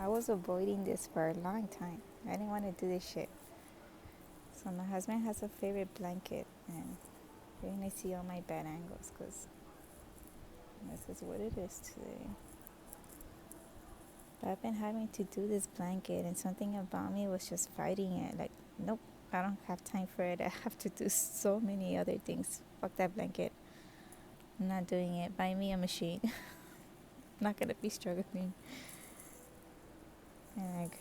I was avoiding this for a long time. I didn't want to do this shit. So my husband has a favorite blanket, and you're gonna see all my bad angles, because this is what it is today. But I've been having to do this blanket, and something about me was just fighting it. Like, nope, I don't have time for it. I have to do so many other things. Fuck that blanket. I'm not doing it. Buy me a machine. I'm not gonna be struggling. And like,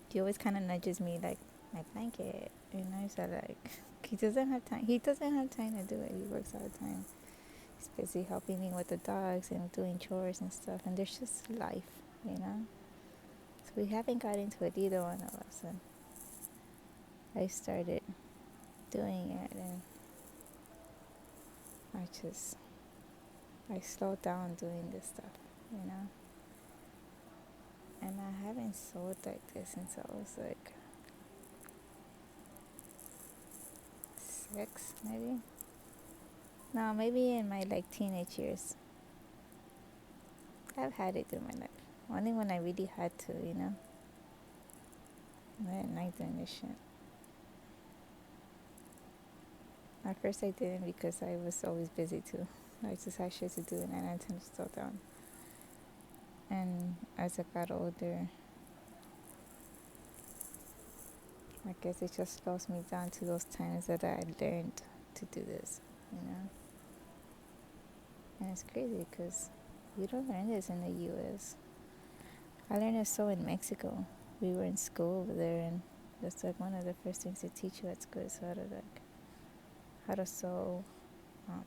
he always kind of nudges me, like, my blanket. So like, he doesn't have time. He doesn't have time to do it. He works all the time. He's busy helping me with the dogs and doing chores and stuff. And there's just life. So we haven't got into it, either one of us. And I started doing it, and I slowed down doing this stuff. And I haven't sewed like this since I was like 6, maybe. No, maybe in my like teenage years. I've had it through my life. Only when I really had to. I like doing this shit. At first I didn't, because I was always busy too. I just had shit to do, and I tend to slow down. And as I got older, I guess it just slows me down to those times that I learned to do this. And it's crazy, because you don't learn this in the U.S. I learned to sew in Mexico. We were in school over there, and that's like one of the first things they teach you at school is how to sew, um,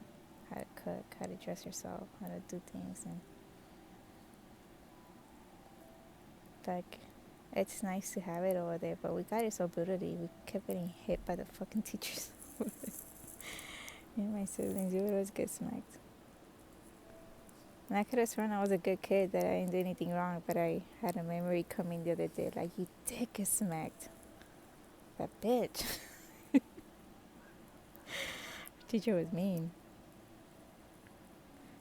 how to cook, how to dress yourself, how to do things. And like, it's nice to have it over there, but we got it so brutally. We kept getting hit by the fucking teachers. Me and my siblings, we would always get smacked. And I could have sworn I was a good kid, that I didn't do anything wrong, but I had a memory coming the other day, like, you did get smacked. That bitch. Teacher was mean.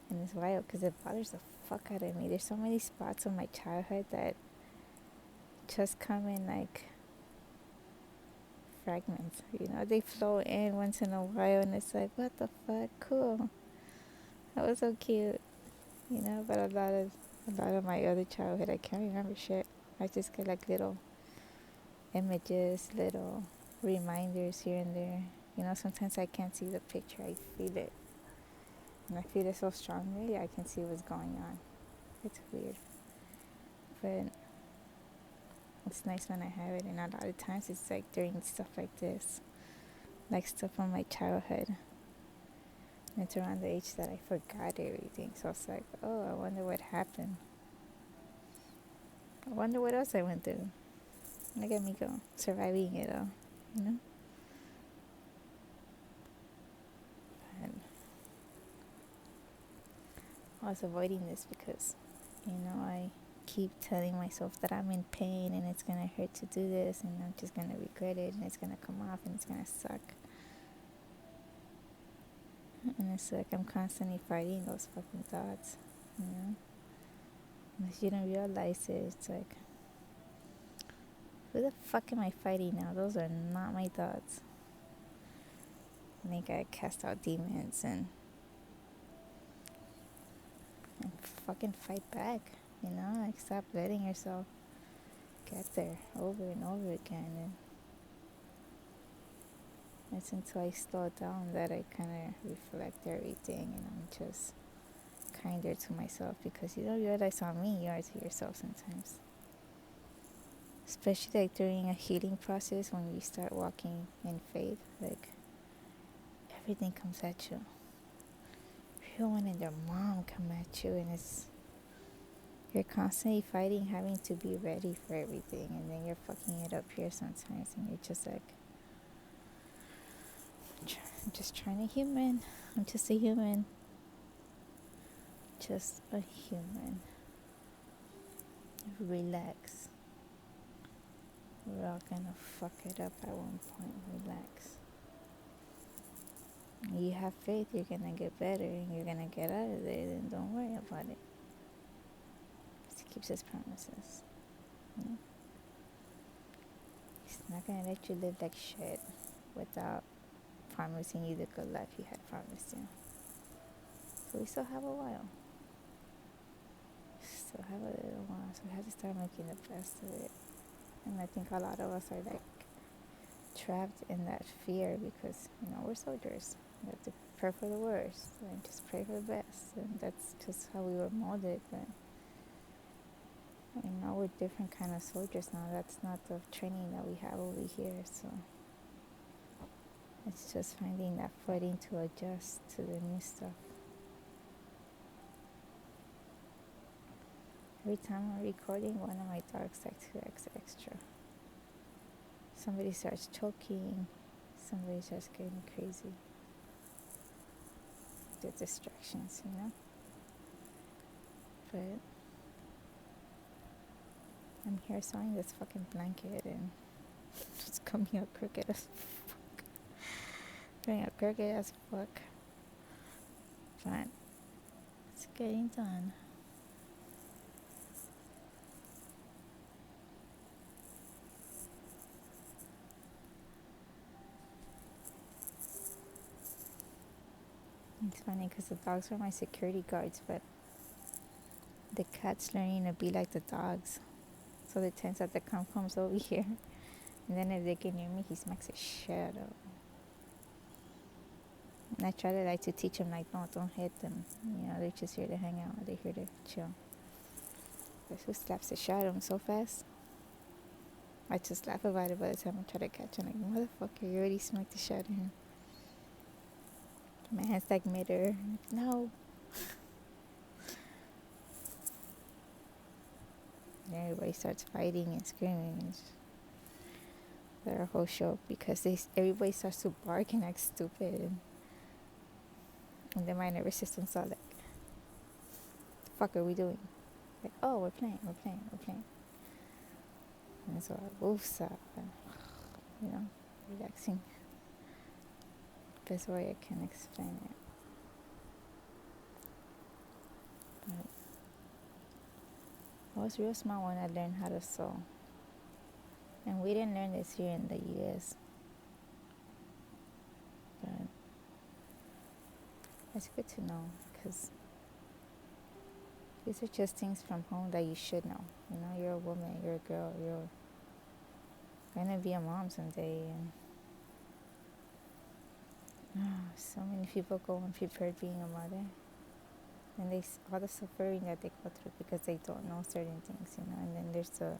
And it's wild, because it bothers the fuck out of me. There's so many spots of my childhood that just come in like fragments. They flow in once in a while, and it's like, what the fuck? Cool. That was so cute. But a lot of my other childhood, I can't remember shit. I just get like little images, little reminders here and there. Sometimes I can't see the picture. I feel it. And I feel it so strongly, I can see what's going on. It's weird. But it's nice when I have it. And a lot of times it's like during stuff like this, like stuff from my childhood. And it's around the age that I forgot everything. So it's like, oh, I wonder what happened. I wonder what else I went through. Look at me go, surviving it all, you know? And I was avoiding this because, I keep telling myself that I'm in pain and it's gonna hurt to do this, and I'm just gonna regret it, and it's gonna come off and it's gonna suck. And it's like I'm constantly fighting those fucking thoughts. Unless you don't realize it, it's like, who the fuck am I fighting now? Those are not my thoughts. And they gotta cast out demons and fucking fight back. Like, stop letting yourself get there over and over again. And it's until I slow down that I kind of reflect everything, and I'm just kinder to myself, because you don't realize how mean you are to yourself sometimes. Especially like during a healing process, when you start walking in faith, like, everything comes at you. Everyone and their mom come at you, and you're constantly fighting, having to be ready for everything, and then you're fucking it up here sometimes, and you're just like, I'm just trying to human. I'm just a human. Just a human. Relax. We're all gonna fuck it up at one point. Relax. You have faith, you're gonna get better, and you're gonna get out of there, then don't worry about it. keeps his promises. You know? He's not gonna let you live like shit without promising you the good life he had promised you. So we still have a while. Still have a little while. So we have to start making the best of it. And I think a lot of us are like trapped in that fear because, we're soldiers. We have to prepare for the worst and just pray for the best. And that's just how we were molded. But we're different kind of soldiers now. That's not the training that we have over here. So it's just finding that footing to adjust to the new stuff. Every time I'm recording, one of my dogs like 2x extra. Somebody starts choking, somebody starts getting crazy. The distractions, But I'm here sewing this fucking blanket and it's coming out crooked as fuck. Coming out crooked as fuck. But it's getting done. It's funny because the dogs are my security guards, but the cat's learning to be like the dogs. So the times that the cop comes over here, and then if they get near me, he smacks the shit up. And I try to teach him no, don't hit them. They're just here to hang out. They're here to chill. But who slaps the shit out of him so fast? I just laugh about it by the time I try to catch him. Motherfucker, you already smacked the shit out of him. My hand's like midair. No. And everybody starts fighting and screaming. And they're a whole show because everybody starts to bark and act stupid. And then my nervous system starts like, the fuck are we doing? Like, oh, we're playing. And so I woofs up and, relaxing. Best way I can explain it. But I was real smart when I learned how to sew. And we didn't learn this here in the U.S. But it's good to know because these are just things from home that you should know. You're a woman, you're a girl, you're gonna be a mom someday. And so many people go unprepared being a mother. And all the suffering that they go through because they don't know certain things, And then there's the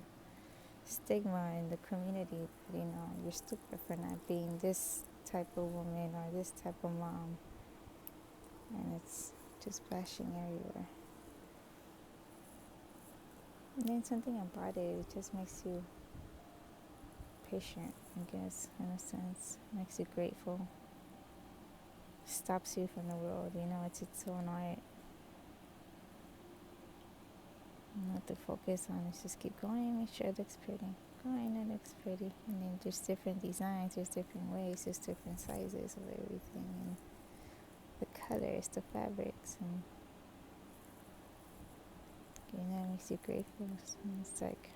stigma in the community that, you're stupid for not being this type of woman or this type of mom. And it's just bashing everywhere. And then something about it just makes you patient, I guess, in a sense. Makes you grateful. Stops you from the world, it's its own art. Not to focus on is just keep going, make sure it looks pretty. It looks pretty. And then there's different designs, there's different ways, there's different sizes of everything, and the colors, the fabrics, and it makes you grateful. So it's like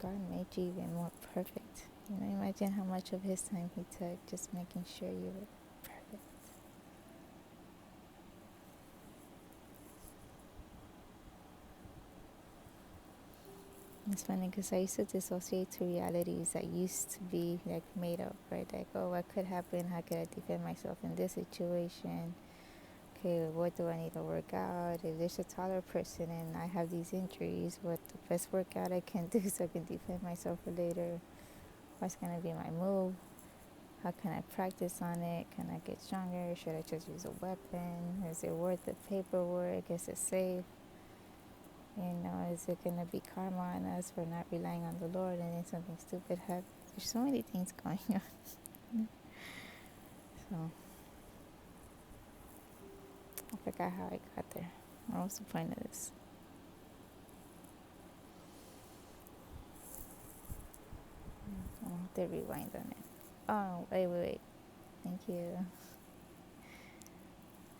God made you even more perfect. Imagine how much of his time he took just making sure you were perfect. It's funny because I used to dissociate to realities that used to be like made up, right? Like, oh, what could happen? How could I defend myself in this situation? Okay, what do I need to work out? If there's a taller person and I have these injuries, what the best workout I can do so I can defend myself for later? What's going to be my move? How can I practice on it? Can I get stronger? Should I just use a weapon? Is it worth the paperwork? Is it safe? Is it going to be karma on us for not relying on the Lord and then something stupid happens? There's so many things going on. So, I forgot how I got there. What was the point of this? I'll have to rewind on it. Oh, wait. Thank you.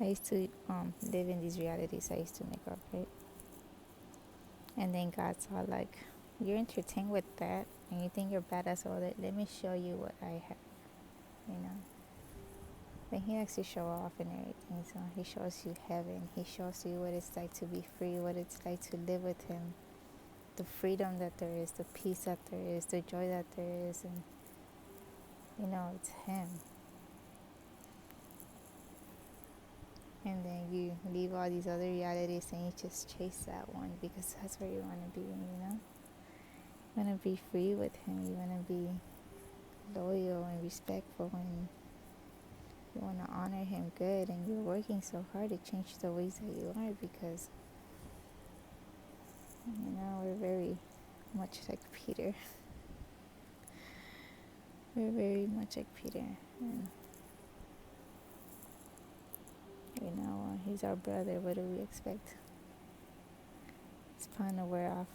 I used to live in these realities I used to make up, right? And then God's all like, you're entertained with that, and you think you're badass all that. Let me show you what I have, you know. Then He actually show off and everything. So He shows you heaven. He shows you what it's like to be free, what it's like to live with Him, the freedom that there is, the peace that there is, the joy that there is, and it's Him. And then you leave all these other realities and you just chase that one because that's where you want to be, You want to be free with Him. You want to be loyal and respectful, and you want to honor Him good. And you're working so hard to change the ways that you are because, we're very much like Peter. We're very much like Peter. And, he's our brother. What do we expect? It's fun to wear off